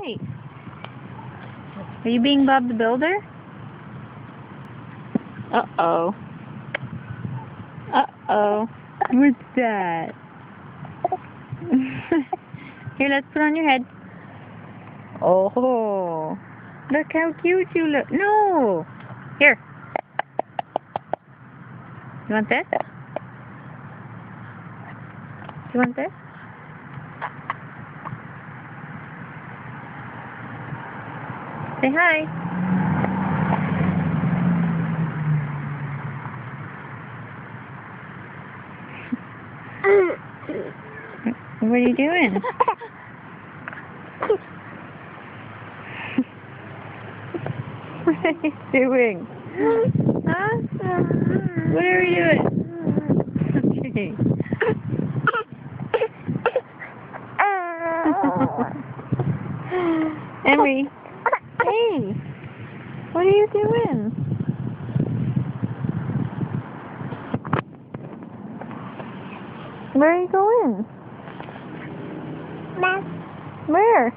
Hey, are you being Bob the Builder? Uh-oh. Uh-oh. What's that? Here, let's put on your head. Oh, look how cute you look. No! Here. You want this? You want this? Say hi. What are you doing? What are you doing? Huh? What are you doing? Okay. Emery. Hey. What are you doing? Where are you going? Where?